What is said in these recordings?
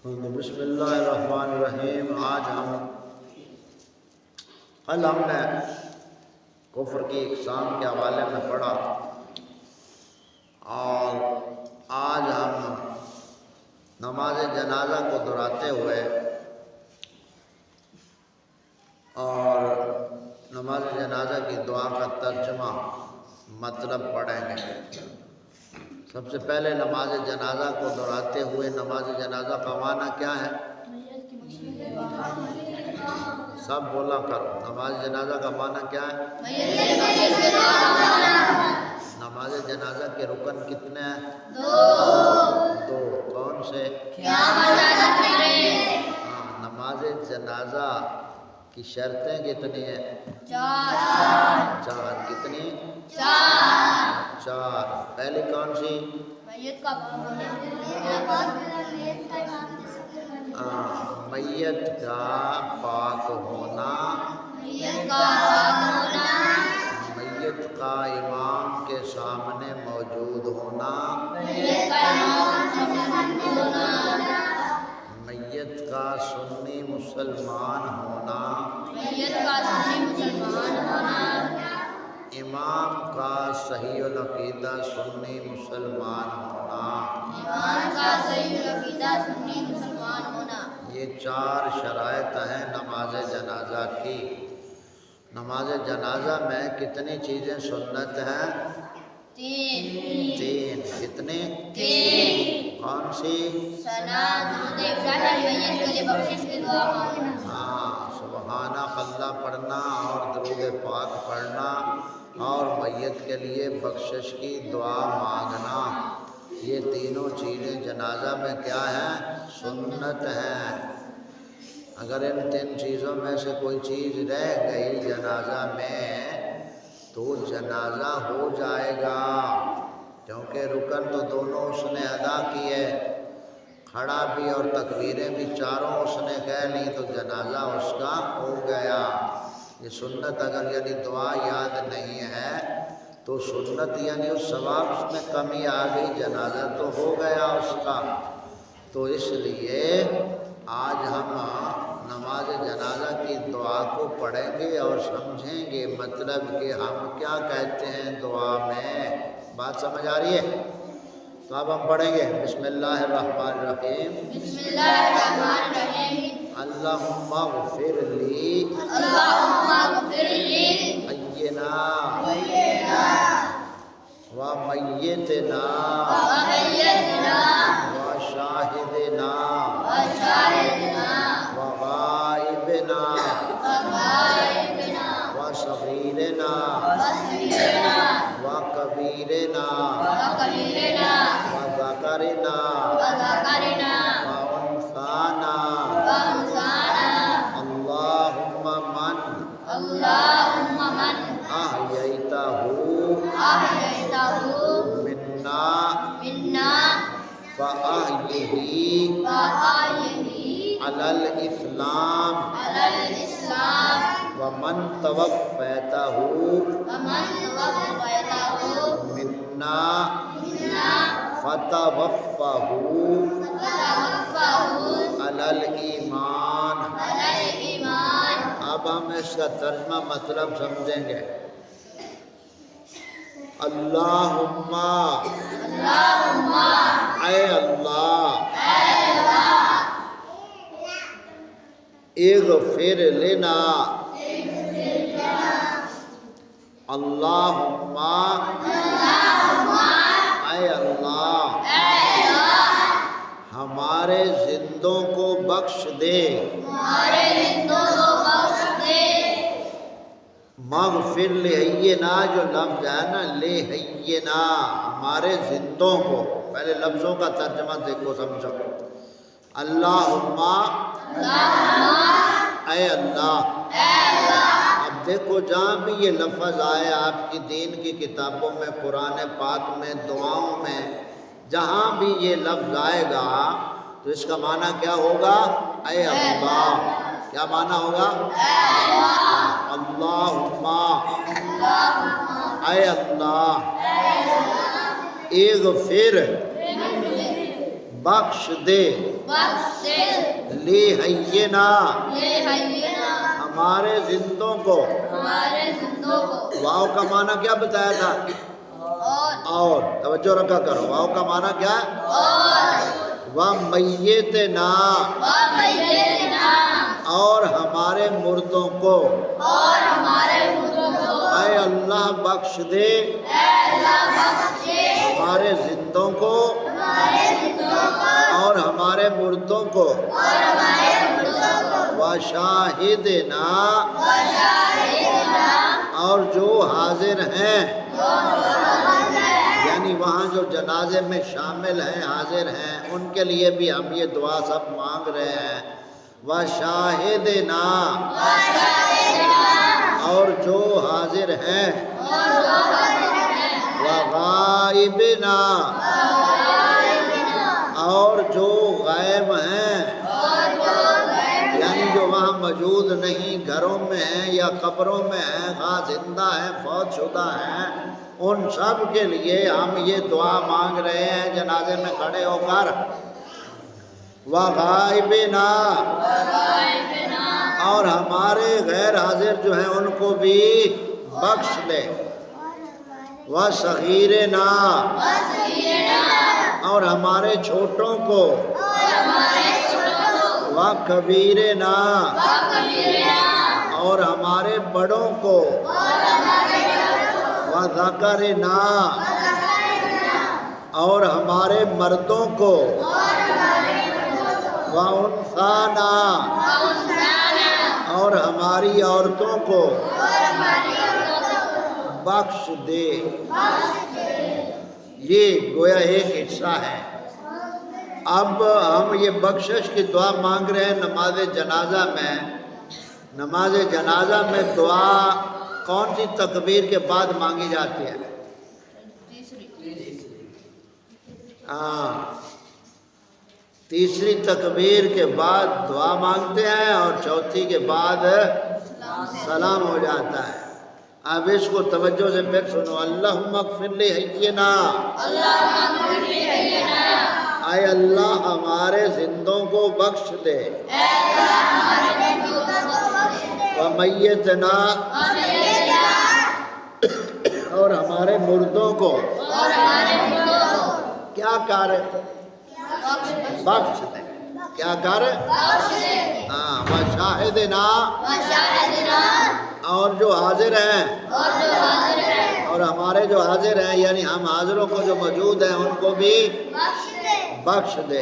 بسم اللہ الرحمن الرحیم۔ کل ہم نے کفر کی اقسام کے حوالے میں پڑھا اور آج ہم نماز جنازہ کو دہراتے ہوئے اور نماز جنازہ کی دعا کا ترجمہ مطلب پڑھیں گے۔ سب سے پہلے نماز جنازہ کو دہراتے ہوئے نماز جنازہ کا معنی کیا ہے؟ سب بولا کرو، نماز جنازہ کا معنی کیا ہے؟ نماز جنازہ کے رکن کتنے ہیں؟ دو۔ کون سے؟ نماز جنازہ کی شرطیں کتنی ہیں؟ چار۔ کتنی؟ چار۔ پہلی کون سی؟ میت کا پاک ہونا، میت کا امام کے سامنے موجود ہونا، میت کا سنی مسلمان ہونا، امام کا صحیح العقیدہ سنی مسلمان ہونا، یہ چار شرائط ہیں نماز جنازہ کی۔ نماز جنازہ میں کتنی چیزیں سنت ہیں؟ تین۔ کتنی؟ کون سی؟ سبحان اللہ پڑھنا اور درود پاک پڑھنا اور میت کے لیے بخشش کی دعا مانگنا، یہ تینوں چیزیں جنازہ میں کیا ہیں؟ سنت ہیں۔ اگر ان تین چیزوں میں سے کوئی چیز رہ گئی جنازہ میں تو جنازہ ہو جائے گا، کیونکہ رکن تو دونوں اس نے ادا کیے، کھڑا بھی اور تکبیریں بھی چاروں اس نے کہہ لی، تو جنازہ اس کا ہو گیا۔ یہ سنت اگر یعنی دعا یاد نہیں ہے تو سنت یعنی اس ثواب اس میں کمی آ گئی، جنازہ تو ہو گیا اس کا۔ تو اس لیے آج ہم نماز جنازہ کی دعا کو پڑھیں گے اور سمجھیں گے مطلب کہ ہم کیا کہتے ہیں دعا میں۔ بات سمجھ آ رہی ہے؟ تو اب ہم پڑھیں گے بسم اللہ الرحمن الرحیم۔ اللہم اغفر لی حینا و میتنا و شاہدنا و غائبنا و صغیرنا و کبیرنا و ذکرنا و انثانا، اللہم من احییتہ منا فاحیہ علی الاسلام ومن توفیتہ منا فتوفہ علی الایمان۔ اب ہم اس کا ترجمہ مطلب سمجھیں گے۔ اللہم اے اللہ، اغفر لنا، اللہم اے اللہ ہمارے زندوں کو بخش دے، مغفر لحینا جو لفظ ہے نا، لحینا ہمارے زندوں کو، پہلے لفظوں کا ترجمہ دیکھو سمجھو۔ اللہم اے اللہ، اب دیکھو جہاں بھی یہ لفظ آئے آپ کی دین کی کتابوں میں، قرآن پاک میں، دعاؤں میں، جہاں بھی یہ لفظ آئے گا تو اس کا معنی کیا ہوگا؟ اے اللہ۔ کیا معنی ہوگا؟ اللہم اے اللہ، اغفر بخش دے لی حینا ہمارے زندوں کو. واو کا معنی کیا بتایا تھا؟ اور. توجہ رکھا کرو، واو کا معنی کیا ہے؟ وَمَيِّتْنَا اور ہمارے مردوں کو. اے اللہ بخش دے ہمارے زندوں کو اور ہمارے مردوں کو. وَشَاهِدْنَا اور جو حاضر ہیں، یعنی وہاں جو جنازے میں شامل ہیں، حاضر ہیں، ان کے لیے بھی ہم یہ دعا سب مانگ رہے ہیں. وَشَاهِدْنَا اور جو حاضر ہیں، وَغَائِبْنَا اور جو غائب ہیں، یعنی جو وہاں موجود نہیں، گھروں میں ہیں یا قبروں میں ہیں، خواہ زندہ ہیں فوت شدہ ہیں، ان سب کے لیے ہم یہ دعا مانگ رہے ہیں جنازے میں کھڑے ہو کر. وَغَائِبِنَا اور ہمارے غیر حاضر جو ہیں ان کو بھی بخش دے. وَصَغِيرِنَا اور ہمارے چھوٹوں کو. وَكَبِيرِنَا اور ہمارے بڑوں کو. وَذَكَرِنَا اور ہمارے مردوں کو. وَأُنثَانَا اور ہماری عورتوں کو بخش دے. یہ گویا ایک حصہ ہے. اب ہم یہ بخشش کی دعا مانگ رہے ہیں نماز جنازہ میں. نماز جنازہ میں دعا کون سی تکبیر کے بعد مانگی جاتی ہے؟ تیسری تکبیر کے بعد دعا مانگتے ہیں اور چوتھی کے بعد سلام ہو جاتا ہے. اب اس کو توجہ سے پھر سنو. اللہم اغفر لی حینا اے اللہ ہمارے زندوں کو بخش دے. ومیتنا اور ہمارے مردوں کو کیا کر بخش دے. کیا کر وشاہدنا اور جو حاضر ہیں اور ہمارے جو حاضر ہیں یعنی ہم حاضروں کو جو موجود ہیں ان کو بھی بخش دے.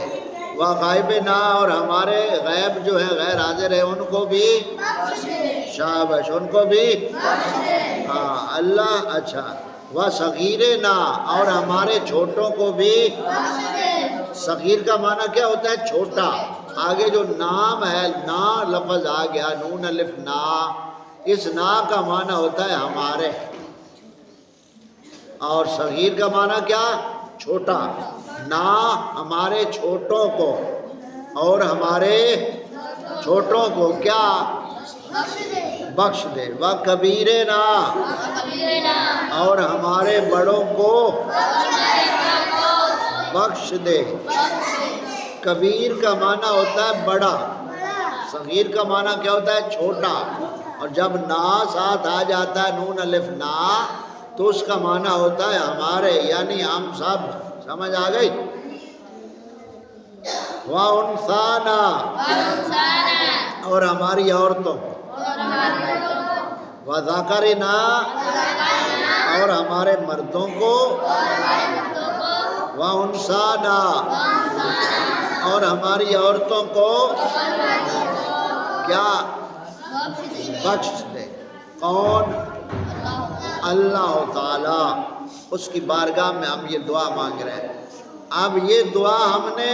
وغائبنا اور ہمارے غیب جو ہیں غیر حاضر ہیں ان کو بھی شابش ان کو بھی اللہ. اچھا. وصغیرنا اور ہمارے چھوٹوں کو بھی. صغیر کا معنی کیا ہوتا ہے؟ چھوٹا. آگے جو نام ہے نا لفظ آ گیا نون الف نا. اس نا کا معنی ہوتا ہے ہمارے اور صغیر کا معنی کیا؟ چھوٹا. نا ہمارے چھوٹوں کو اور ہمارے چھوٹوں کو کیا بخش دے. وَكَبِيرِنَا اور ہمارے بڑوں کو بخش دے. کبیر کا معنی ہوتا ہے بڑا. صغیر کا معنی کیا ہوتا ہے؟ چھوٹا. اور جب نا ساتھ آ جاتا ہے نون الف نا تو اس کا معنی ہوتا ہے ہمارے یعنی ہم سب. سمجھ آ گئی؟ وَأُنثَانَا اور ہماری عورتوں. وَذَكَرِنَا اور ہمارے مردوں کو. وَأُنثَانَا اور ہماری عورتوں کو کیا بخش دے. کون؟ اللہ تعالی. اس کی بارگاہ میں ہم یہ دعا مانگ رہے ہیں. اب یہ دعا ہم نے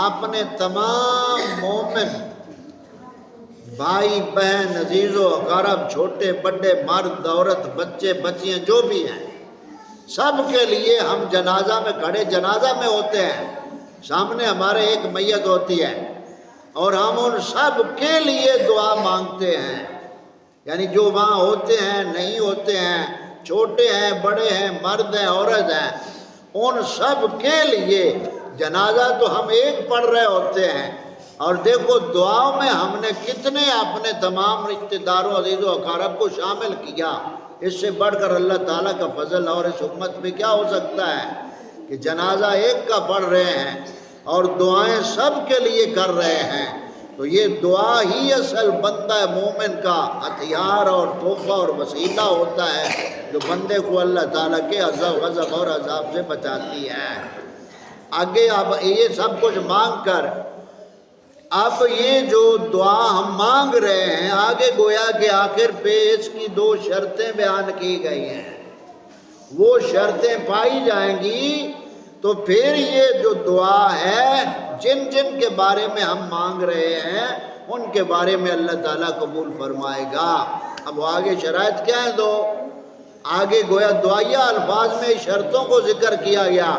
اپنے تمام مومن بھائی بہن عزیز و اقارب چھوٹے بڑے مرد عورت بچے بچیاں جو بھی ہیں سب کے لیے ہم جنازہ میں کھڑے جنازہ میں ہوتے ہیں. سامنے ہمارے ایک میت ہوتی ہے اور ہم ان سب کے لیے دعا مانگتے ہیں. یعنی جو وہاں ہوتے ہیں نہیں ہوتے ہیں چھوٹے ہیں بڑے ہیں مرد ہیں عورت ہیں ان سب کے لیے جنازہ تو ہم ایک پڑھ رہے ہوتے ہیں، اور دیکھو دعاؤں میں ہم نے کتنے اپنے تمام رشتہ داروں عزیز و اقارب کو شامل کیا۔ اس سے بڑھ کر اللہ تعالیٰ کا فضل اور اس امت میں کیا ہو سکتا ہے کہ جنازہ ایک کا پڑھ رہے ہیں اور دعائیں سب کے لیے کر رہے ہیں۔ تو یہ دعا ہی اصل بندہ مومن کا ہتھیار اور تحفہ اور وسیلہ ہوتا ہے، جو بندے کو اللہ تعالیٰ کے عذاب غضب اور عذاب سے بچاتی ہے۔ آگے اب یہ سب کچھ مانگ کر، اب یہ جو دعا ہم مانگ رہے ہیں، آگے گویا کہ آخر پہ اس کی 2 شرطیں بیان کی گئی ہیں۔ وہ شرطیں پائی جائیں گی تو پھر یہ جو دعا ہے، جن جن کے بارے میں ہم مانگ رہے ہیں ان کے بارے میں اللہ تعالیٰ قبول فرمائے گا۔ اب آگے شرائط کیا ہے؟ دو آگے گویا دعائیہ الفاظ میں شرطوں کو ذکر کیا گیا۔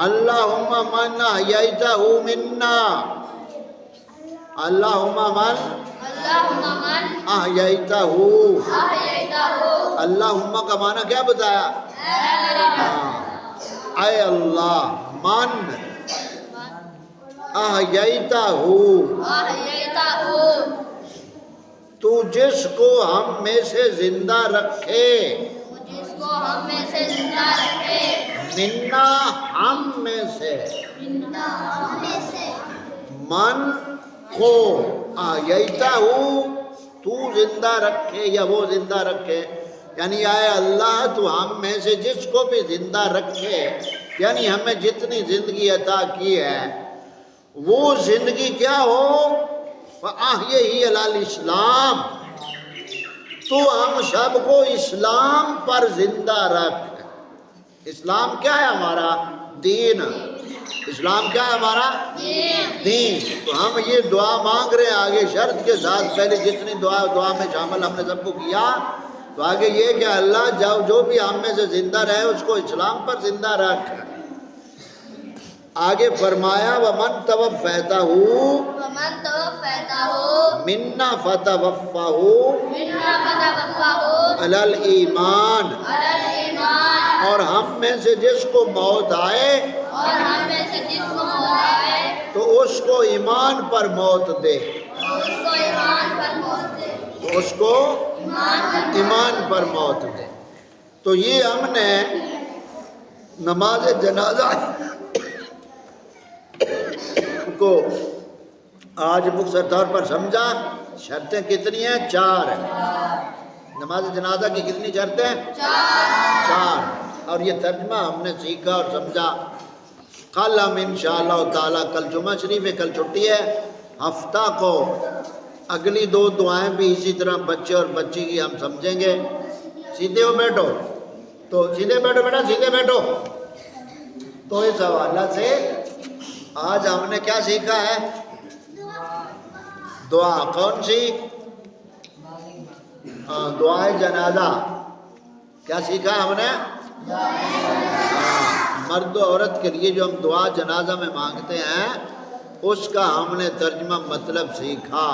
اللہم من احییتہ منا، اللہم من احییتہ، اللہم کا معنی کیا بتایا؟ اے اللہ، من احییتہ، تو جس کو ہم میں سے زندہ رکھے، منا ہم میں سے، من کو احییتہ تو زندہ رکھے یا وہ زندہ رکھے، یعنی اے اللہ تو ہم میں سے جس کو بھی زندہ رکھے، یعنی ہمیں جتنی زندگی عطا کی ہے وہ زندگی کیا ہو؟ فَأَحْيِهِ عَلَى الْإِسْلَامِ، تو ہم سب کو اسلام پر زندہ رکھ۔ اسلام کیا ہے ہمارا؟ دین۔ اسلام کیا ہے ہمارا؟ دین۔ تو ہم یہ دعا مانگ رہے ہیں آگے شرط کے ساتھ، پہلے جتنی دعا میں شامل ہم نے سب کو کیا، تو آگے یہ کہ اللہ جو بھی ہم میں سے زندہ رہے اس کو اسلام پر زندہ رکھ۔ آگے فرمایا وَمَن تَوَفَّیتَہُ مِنَّا فَتَوَفَّہُ عَلَى الْإِیمَانِ، اور ہم میں سے جس کو موت آئے تو اس کو ایمان پر موت دے، تو اس کو ایمان پر موت دے۔ تو یہ ہم نے نماز جنازہ کو آج مختصر طور پر سمجھا۔ شرطیں کتنی ہیں؟ 4 ہیں۔ نماز جنازہ کی کتنی شرطیں؟ 4۔ اور یہ ترجمہ ہم نے سیکھا اور سمجھا۔ کل ہم انشاءاللہ تعالیٰ، کل جمعہ شریف ہے، کل چھٹی ہے، ہفتہ کو اگلی 2 دعائیں بھی اسی طرح بچے اور بچی کی ہم سمجھیں گے۔ سیدھے ہو بیٹھو، تو سیدھے بیٹھو بیٹا، سیدھے بیٹھو۔ تو اس حوالہ سے آج ہم نے کیا سیکھا ہے؟ دعا کون سی؟ دعائے جنازہ۔ کیا سیکھا ہم نے؟ مرد و عورت کے لیے جو ہم دعا جنازہ میں مانگتے ہیں اس کا ہم نے ترجمہ مطلب سیکھا۔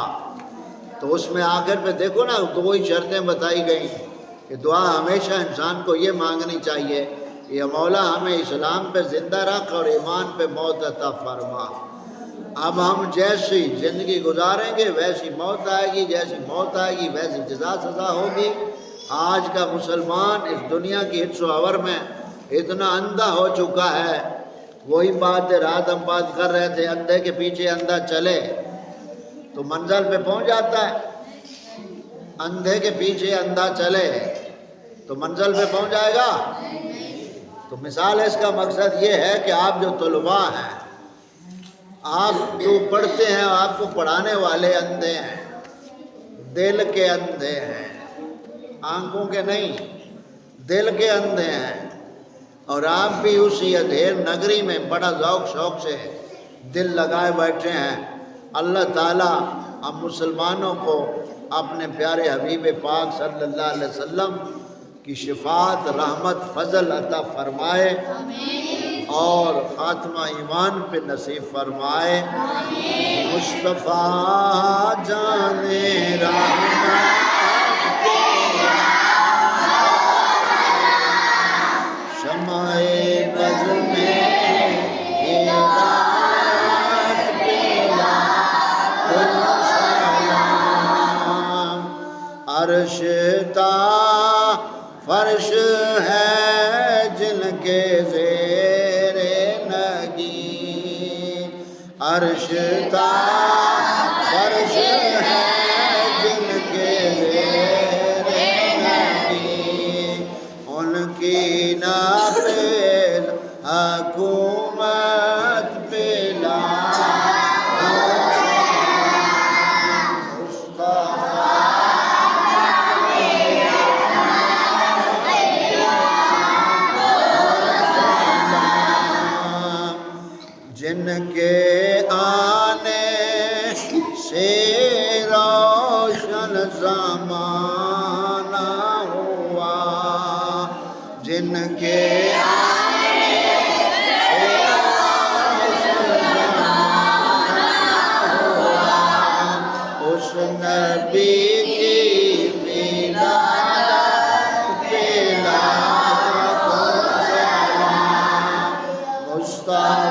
تو اس میں آخر پہ دیکھو نا 2 ہی شرطیں بتائی گئی کہ دعا ہمیشہ انسان کو یہ مانگنی چاہیے کہ مولا ہمیں اسلام پہ زندہ رکھ اور ایمان پہ موت عطا فرما۔ اب ہم جیسی زندگی گزاریں گے ویسی موت آئے گی، جیسی موت آئے گی ویسی جزا سزا ہوگی۔ آج کا مسلمان اس دنیا کی حدس و حور میں اتنا اندھا ہو چکا ہے، وہی بات رات ہم بات کر رہے تھے، اندھے کے پیچھے اندھا چلے تو منزل پہ پہنچ جاتا ہے، اندھے کے پیچھے اندھا چلے تو منزل پہ پہنچ جائے گا؟ تو مثال اس کا مقصد یہ ہے کہ آپ جو طلباء ہیں، آپ جو پڑھتے ہیں، آپ کو پڑھانے والے اندھے ہیں، دل کے اندھے ہیں، آنکھوں کے نہیں، دل کے اندھے ہیں، اور آپ بھی اسی اندھیر نگری میں بڑا ذوق شوق سے دل لگائے بیٹھے ہیں۔ اللہ تعالیٰ ہم مسلمانوں کو اپنے پیارے حبیب پاک صلی اللہ علیہ وسلم کی شفاعت، رحمت، فضل عطا فرمائے اور خاتمہ ایمان پہ نصیب فرمائے۔ مصطفیٰ جان رحمت شمع بزم عرش تا فرش ہے جن کے زیر نگیں، عرش تا فرش ہے جن کے زیر نگیں، ان کی نافذ حکومت پہ جن کے آنے سے روشن زمانہ ہوا، جن کے آنے سے روشن زمانہ ہوا، اس نبی کی ولادت پہ لاکھوں سلام، مصطفیٰ